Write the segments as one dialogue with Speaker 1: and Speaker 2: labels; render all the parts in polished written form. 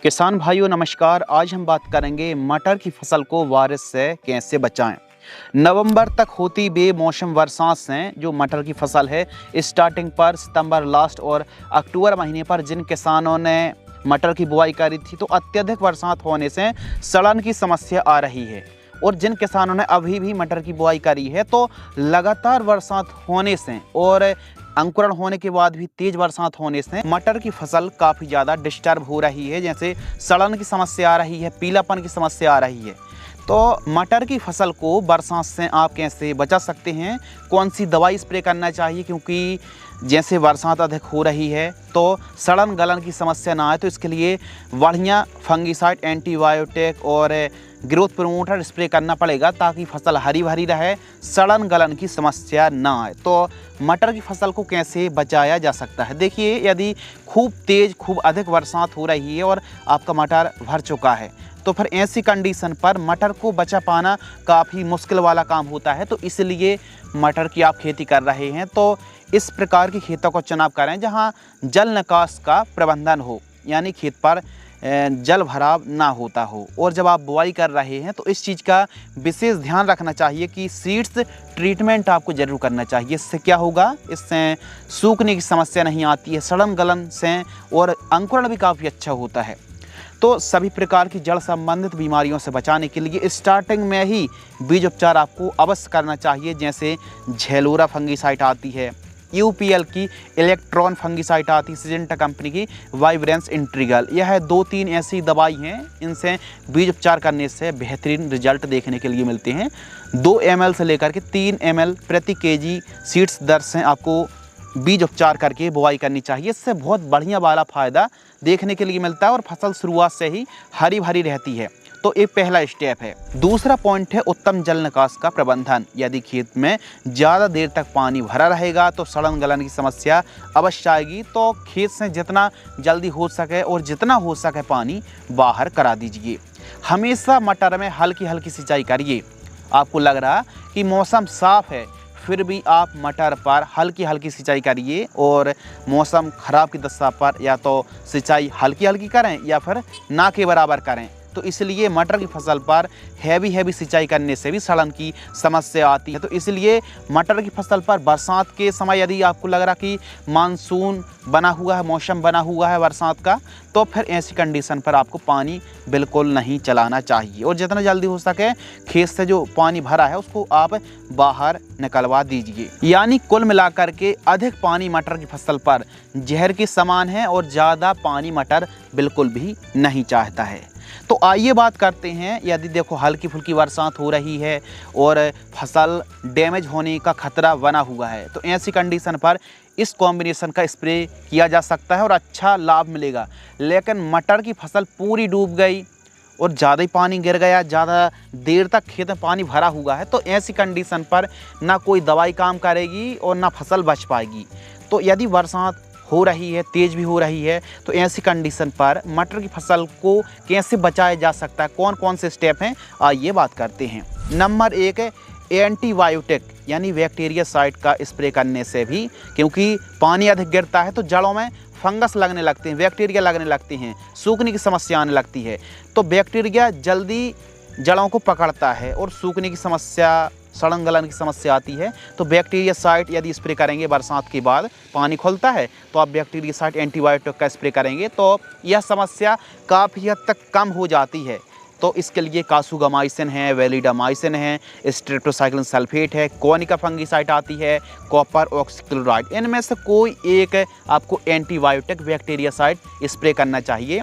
Speaker 1: किसान भाइयों नमस्कार। आज हम बात करेंगे मटर की फसल को वायरस से कैसे बचाएं। नवंबर तक होती बेमौसम बरसात से जो मटर की फसल है स्टार्टिंग पर सितंबर लास्ट और अक्टूबर महीने पर जिन किसानों ने मटर की बुआई करी थी तो अत्यधिक बरसात होने से सड़न की समस्या आ रही है। और जिन किसानों ने अभी भी मटर की बुआई करी है तो लगातार बरसात होने से और अंकुरण होने के बाद भी तेज बरसात होने से मटर की फसल काफ़ी ज़्यादा डिस्टर्ब हो रही है। जैसे सड़न की समस्या आ रही है, पीलापन की समस्या आ रही है। तो मटर की फसल को बरसात से आप कैसे बचा सकते हैं, कौन सी दवाई स्प्रे करना चाहिए, क्योंकि जैसे बरसात अधिक हो रही है तो सड़न गलन की समस्या ना आए तो इसके लिए बढ़िया फंगीसाइड, एंटीबायोटिक और ग्रोथ प्रमोटर स्प्रे करना पड़ेगा ताकि फसल हरी भरी रहे, सड़न गलन की समस्या ना आए। तो मटर की फसल को कैसे बचाया जा सकता है, देखिए यदि खूब अधिक बरसात हो रही है और आपका मटर भर चुका है तो फिर ऐसी कंडीशन पर मटर को बचा पाना काफ़ी मुश्किल वाला काम होता है। तो इसलिए मटर की आप खेती कर रहे हैं तो इस प्रकार की खेतों का चुनाव करें जहां जल निकास का प्रबंधन हो, यानी खेत पर जल भराव ना होता हो। और जब आप बुआई कर रहे हैं तो इस चीज़ का विशेष ध्यान रखना चाहिए कि सीड्स ट्रीटमेंट आपको ज़रूर करना चाहिए। इससे क्या होगा, इससे सूखने की समस्या नहीं आती है, सड़न गलन से और अंकुरण भी काफ़ी अच्छा होता है। तो सभी प्रकार की जड़ संबंधित बीमारियों से बचाने के लिए स्टार्टिंग में ही बीज उपचार आपको अवश्य करना चाहिए। जैसे झेलोरा फंगीसाइड आती है, यूपीएल की इलेक्ट्रॉन फंगीसाइड आती है, सिजेंटा कंपनी की वाइब्रेंस इंट्रीगल, यह 2-3 ऐसी दवाई हैं, इनसे बीज उपचार करने से बेहतरीन रिजल्ट देखने के लिए मिलते हैं। 2 ml से लेकर के 3 ml प्रति केजी सीड्स दर से आपको बीज उपचार करके बुआई करनी चाहिए। इससे बहुत बढ़िया वाला फ़ायदा देखने के लिए मिलता है और फसल शुरुआत से ही हरी भरी रहती है। तो ये पहला स्टेप है। दूसरा पॉइंट है उत्तम जल निकास का प्रबंधन। यदि खेत में ज़्यादा देर तक पानी भरा रहेगा तो सड़न गलन की समस्या अवश्य आएगी। तो खेत से जितना जल्दी हो सके और जितना हो सके पानी बाहर करा दीजिए। हमेशा मटर में हल्की हल्की सिंचाई करिए। आपको लग रहा कि मौसम साफ़ है फिर भी आप मटर पर हल्की हल्की सिंचाई करिए और मौसम ख़राब की दशा पर या तो सिंचाई हल्की हल्की करें या फिर ना के बराबर करें। तो इसलिए मटर की फसल पर हैवी सिंचाई करने से भी सड़न की समस्या आती है। तो इसलिए मटर की फसल पर बरसात के समय यदि आपको लग रहा कि मानसून बना हुआ है, मौसम बना हुआ है बरसात का, तो फिर ऐसी कंडीशन पर आपको पानी बिल्कुल नहीं चलाना चाहिए और जितना जल्दी हो सके खेत से जो पानी भरा है उसको आप बाहर निकलवा दीजिए। यानी कुल मिलाकर के अधिक पानी मटर की फसल पर जहर के समान है और ज़्यादा पानी मटर बिल्कुल भी नहीं चाहता है। तो आइए बात करते हैं, यदि देखो हल्की फुल्की बरसात हो रही है और फसल डैमेज होने का खतरा बना हुआ है तो ऐसी कंडीशन पर इस कॉम्बिनेशन का स्प्रे किया जा सकता है और अच्छा लाभ मिलेगा। लेकिन मटर की फसल पूरी डूब गई और ज़्यादा ही पानी गिर गया, ज़्यादा देर तक खेत में पानी भरा हुआ है तो ऐसी कंडीशन पर ना कोई दवाई काम करेगी और ना फसल बच पाएगी। तो यदि बरसात हो रही है, तेज़ भी हो रही है, तो ऐसी कंडीशन पर मटर की फसल को कैसे बचाया जा सकता है, कौन कौन से स्टेप हैं, आइए बात करते हैं। नंबर 1 है एंटीबायोटिक यानी बैक्टीरियासाइड का स्प्रे करने से भी, क्योंकि पानी अधिक गिरता है तो जड़ों में फंगस लगने लगते हैं, बैक्टीरिया लगने लगती हैं, सूखने की समस्या आने लगती है। तो बैक्टीरिया जल्दी जड़ों को पकड़ता है और सूखने की समस्या, सड़न गलन की समस्या आती है। तो बैक्टीरियासाइड यदि स्प्रे करेंगे, बरसात के बाद पानी खुलता है तो आप बैक्टीरियासाइड एंटीबायोटिक का स्प्रे करेंगे तो यह समस्या काफ़ी हद तक कम हो जाती है। तो इसके लिए कासुगामाइसिन है, वेलिडामाइसिन है, स्ट्रेप्टोसाइक्लिन सल्फेट है, कोनिका फंगीसाइड आती है, कॉपर ऑक्सीक्लोराइड, इनमें से कोई एक आपको एंटीबायोटिक बैक्टीरियासाइड स्प्रे करना चाहिए।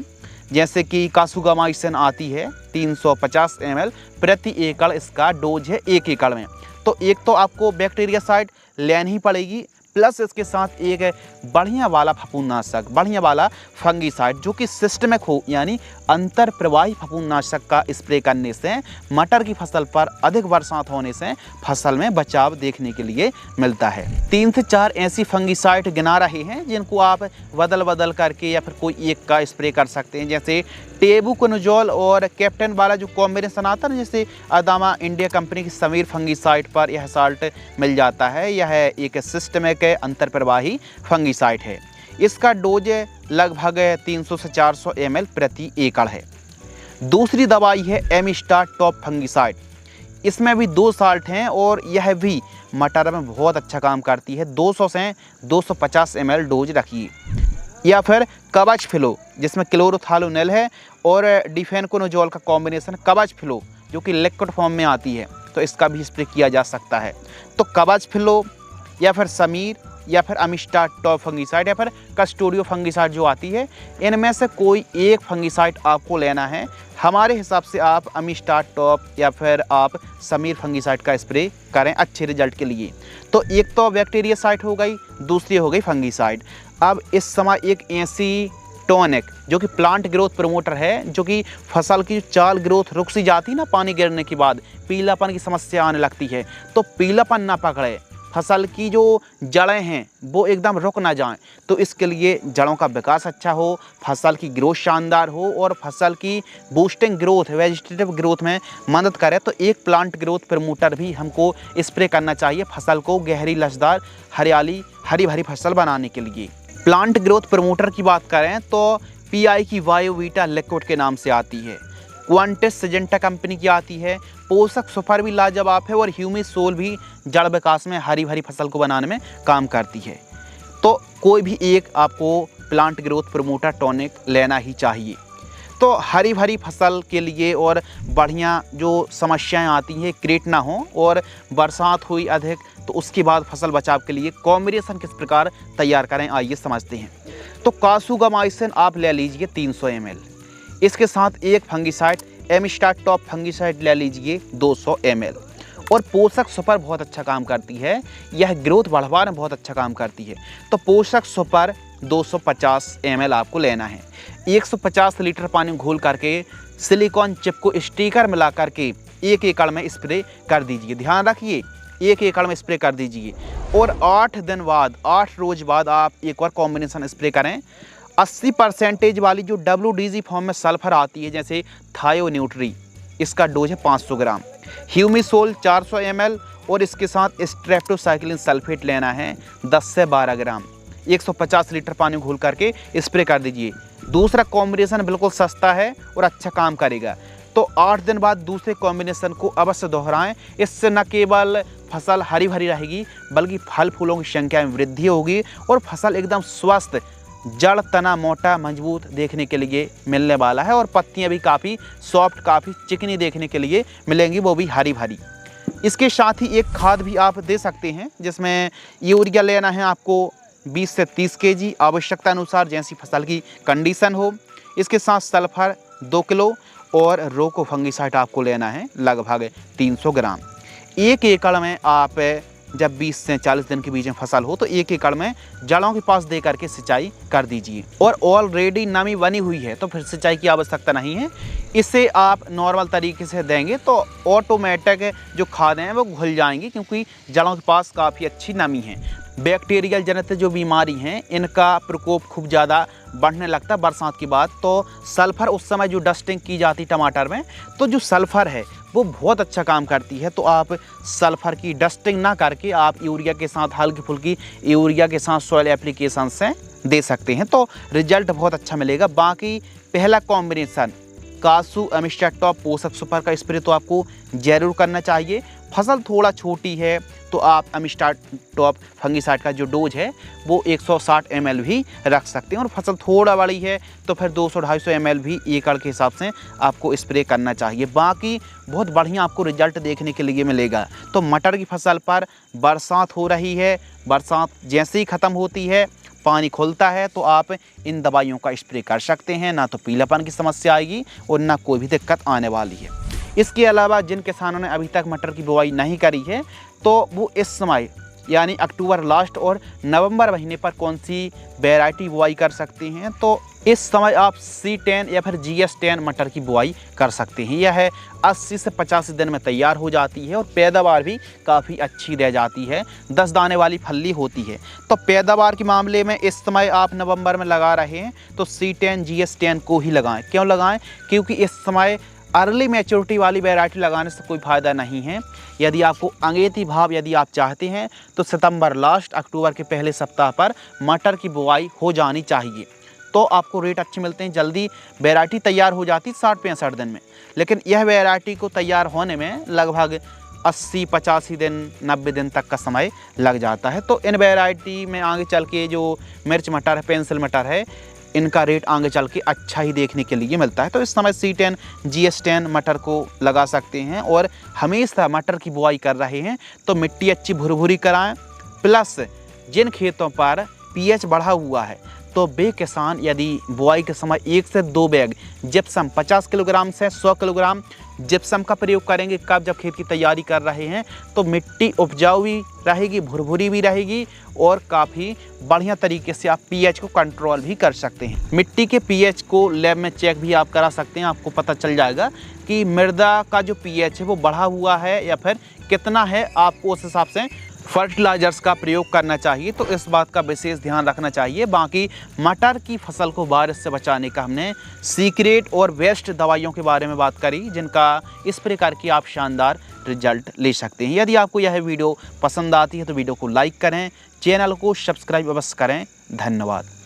Speaker 1: जैसे कि कासुगामाइसिन आती है 350 ml प्रति एकड़, इसका डोज है 1 एकड़ में। तो एक तो आपको बैक्टीरियासाइड लेनी ही पड़ेगी, प्लस इसके साथ एक बढ़िया वाला फफूंदनाशक, बढ़िया वाला फंगीसाइड जो कि सिस्टमिक हो, यानी अंतर प्रवाही फफूंदनाशक का स्प्रे करने से मटर की फसल पर अधिक बरसात होने से फसल में बचाव देखने के लिए मिलता है। 3 से 4 ऐसी फंगीसाइड गिना रहे हैं जिनको आप बदल करके या फिर कोई एक का स्प्रे कर सकते हैं। जैसे टेबुकोनजोल और कैप्टन वाला जो कॉम्बिनेशन आता है, जैसे अदामा इंडिया कंपनी की समीर फंगीसाइड पर यह साल्ट मिल जाता है। यह एक सिस्टमिक अंतर प्रवाही फंगीसाइड है। इसका डोज लगभग 300 से 400 ml प्रति एकड़ है। दूसरी दवाई है एमिस्टार टॉप फंगिसाइड। इसमें भी 2 साल्ट हैं और यह भी मटर में बहुत अच्छा काम करती है। 200 से 250 ml डोज रखिए। या फिर कवच फ्लो, जिसमें क्लोरोथालोनेल है और डिफेनकोनोजोल का कॉम्बिनेशन कवच फ्लो जो कि लिक्विड फॉर्म में आती है, तो इसका भी स्प्रे किया जा सकता है। तो कवच फ्लो या फिर समीर या फिर एमिस्टार टॉप फंगिसाइड या फिर कस्टोडियो फंगिसाइड जो आती है, इनमें से कोई एक फंगिसाइड आपको लेना है। हमारे हिसाब से आप एमिस्टार टॉप या फिर आप समीर फंगिसाइड का स्प्रे करें अच्छे रिजल्ट के लिए। तो एक तो बैक्टीरियासाइड हो गई, दूसरी हो गई फंगिसाइड। अब इस समय एक ऐसी टॉनिक जो कि प्लांट ग्रोथ प्रमोटर है, जो कि फसल की चाल ग्रोथ रुक सी जाती है ना, पानी गिरने के बाद पीलापन की समस्या आने लगती है, तो पीलापन ना पकड़े, फसल की जो जड़ें हैं वो एकदम रुक ना जाएं, तो इसके लिए जड़ों का विकास अच्छा हो, फसल की ग्रोथ शानदार हो और फसल की बूस्टिंग ग्रोथ, वेजिटेटिव ग्रोथ में मदद करे, तो एक प्लांट ग्रोथ प्रमोटर भी हमको स्प्रे करना चाहिए फसल को गहरी लचदार हरियाली हरी भरी फसल बनाने के लिए। प्लांट ग्रोथ प्रमोटर की बात करें तो पीआई की बायोवीटा लिक्विड के नाम से आती है, क्वांटिस सिजेंटा कंपनी की आती है, पोषक सुपर भी लाजवाब है और ह्यूमिसोल भी जड़ विकास में हरी भरी फसल को बनाने में काम करती है। तो कोई भी एक आपको प्लांट ग्रोथ प्रमोटर टॉनिक लेना ही चाहिए। तो हरी भरी फसल के लिए और बढ़िया जो समस्याएं आती हैं क्रिएट ना हो और बरसात हुई अधिक, तो उसके बाद फसल बचाव के लिए कॉम्बिनेशन किस प्रकार तैयार करें, आइए समझते हैं। तो कासुगामाइसिन आप ले लीजिए 300 ml, इसके साथ एक फंगिसाइड एमिस्टार टॉप फंगिसाइड ले लीजिए 200 ml। और पोषक सुपर बहुत अच्छा काम करती है, यह ग्रोथ बढ़ाने में बहुत अच्छा काम करती है। तो पोषक सुपर 250 ml आपको लेना है। 150 लीटर पानी घोल करके सिलिकॉन चिप को स्टिकर मिला करके 1 एकड़ में स्प्रे कर दीजिए। ध्यान रखिए 1 एकड़ में स्प्रे कर दीजिए और 8 दिन बाद 8 रोज बाद आप एक बार कॉम्बिनेशन स्प्रे करें। 80% वाली जो WDG फॉर्म में सल्फर आती है, जैसे थायोन्यूट्री, इसका डोज है 500 ग्राम, ह्यूमिसोल 400 ml और इसके साथ स्ट्रेप्टोसाइक्लिन सल्फेट लेना है 10 से 12 ग्राम। 150 लीटर पानी घोल करके स्प्रे कर दीजिए। दूसरा कॉम्बिनेशन बिल्कुल सस्ता है और अच्छा काम करेगा। तो 8 दिन बाद दूसरे कॉम्बिनेशन को अवश्य दोहराएं। इससे न केवल फसल हरी भरी रहेगी बल्कि फल फूलों की संख्या में वृद्धि होगी और फसल एकदम स्वस्थ, जड़ तना मोटा मजबूत देखने के लिए मिलने वाला है और पत्तियां भी काफ़ी सॉफ्ट, काफ़ी चिकनी देखने के लिए मिलेंगी, वो भी हरी भरी। इसके साथ ही एक खाद भी आप दे सकते हैं, जिसमें यूरिया लेना है आपको 20 से 30 kg, आवश्यकता अनुसार जैसी फसल की कंडीशन हो। इसके साथ सल्फर 2 किलो और रोको फंगिसाइड आपको लेना है लगभग 300 ग्राम। 1 एकड़ में आप जब 20 से 40 दिन के बीच में फसल हो तो 1 एकड़ में जड़ों के पास दे करके सिंचाई कर दीजिए। और ऑलरेडी नमी बनी हुई है तो फिर सिंचाई की आवश्यकता नहीं है। इसे आप नॉर्मल तरीके से देंगे तो ऑटोमेटिक जो खादें हैं वो घुल जाएंगी, क्योंकि जड़ों के पास काफ़ी अच्छी नमी है। बैक्टीरियल जनित जो बीमारी हैं इनका प्रकोप खूब ज़्यादा बढ़ने लगता है बरसात के बाद। तो सल्फ़र उस समय जो डस्टिंग की जाती टमाटर में, तो जो सल्फ़र है वो बहुत अच्छा काम करती है। तो आप सल्फ़र की डस्टिंग ना करके आप यूरिया के साथ, हल्की फुल्की यूरिया के साथ सॉइल एप्लीकेशन से दे सकते हैं, तो रिजल्ट बहुत अच्छा मिलेगा। बाकी पहला कॉम्बिनेशन कासु एमिस्टार टॉप पोषक सुपर का स्प्रे तो आपको ज़रूर करना चाहिए। फसल थोड़ा छोटी है तो आप एमिस्टार टॉप फंगिसाइड का जो डोज है वो 160 ml भी रख सकते हैं, और फसल थोड़ा बड़ी है तो फिर 200-250 ml भी एकड़ के हिसाब से आपको स्प्रे करना चाहिए। बाकी बहुत बढ़िया आपको रिजल्ट देखने के लिए मिलेगा। तो मटर की फसल पर बरसात हो रही है, बरसात जैसे ही ख़त्म होती है, पानी खुलता है, तो आप इन दवाइयों का स्प्रे कर सकते हैं। ना तो पीलापन की समस्या आएगी और ना कोई भी दिक्कत आने वाली है। इसके अलावा जिन किसानों ने अभी तक मटर की बुआई नहीं करी है तो वो इस समय यानी अक्टूबर लास्ट और नवंबर महीने पर कौन सी वैरायटी बुआई कर सकते हैं, तो इस समय आप C10 या फिर GS10 मटर की बुआई कर सकते हैं। यह 80 से 85 दिन में तैयार हो जाती है और पैदावार भी काफ़ी अच्छी रह जाती है। 10 दाने वाली फल्ली होती है। तो पैदावार के मामले में इस समय आप नवंबर में लगा रहे हैं तो C10 GS10 को ही लगाएं। क्यों लगाएं? क्योंकि इस समय अर्ली मैच्योरिटी वाली वैरायटी लगाने से कोई फ़ायदा नहीं है। यदि आपको अगेती भाव यदि आप चाहते हैं तो सितंबर लास्ट अक्टूबर के पहले सप्ताह पर मटर की बुआई हो जानी चाहिए, तो आपको रेट अच्छे मिलते हैं। जल्दी वैरायटी तैयार हो जाती 60-65 दिन में, लेकिन यह वैरायटी को तैयार होने में लगभग 80-85 दिन 90 दिन तक का समय लग जाता है। तो इन वैरायटी में आगे चल के जो मिर्च मटर है, पेंसिल मटर है, इनका रेट आगे चल के अच्छा ही देखने के लिए मिलता है। तो इस समय C10 GS10 मटर को लगा सकते हैं। और हमेशा मटर की बुआई कर रहे हैं तो मिट्टी अच्छी भुरभुरी कराएं, प्लस जिन खेतों पर pH बढ़ा हुआ है तो वे किसान यदि बुआई के समय 1 से 2 बैग जिप्सम 50 किलोग्राम से 100 किलोग्राम जिप्सम का प्रयोग करेंगे, कब जब खेत की तैयारी कर रहे हैं, तो मिट्टी उपजाऊ भी रहेगी, भुरभुरी भी रहेगी और काफ़ी बढ़िया तरीके से आप pH को कंट्रोल भी कर सकते हैं। मिट्टी के pH को लैब में चेक भी आप करा सकते हैं, आपको पता चल जाएगा कि मृदा का जो pH है वो बढ़ा हुआ है या फिर कितना है। आपको उस हिसाब से फर्टिलाइजर्स का प्रयोग करना चाहिए, तो इस बात का विशेष ध्यान रखना चाहिए। बाकी मटर की फसल को बारिश से बचाने का हमने सीक्रेट और बेस्ट दवाइयों के बारे में बात करी, जिनका इस प्रकार की आप शानदार रिजल्ट ले सकते हैं। यदि आपको यह वीडियो पसंद आती है तो वीडियो को लाइक करें, चैनल को सब्सक्राइब अवश्य करें। धन्यवाद।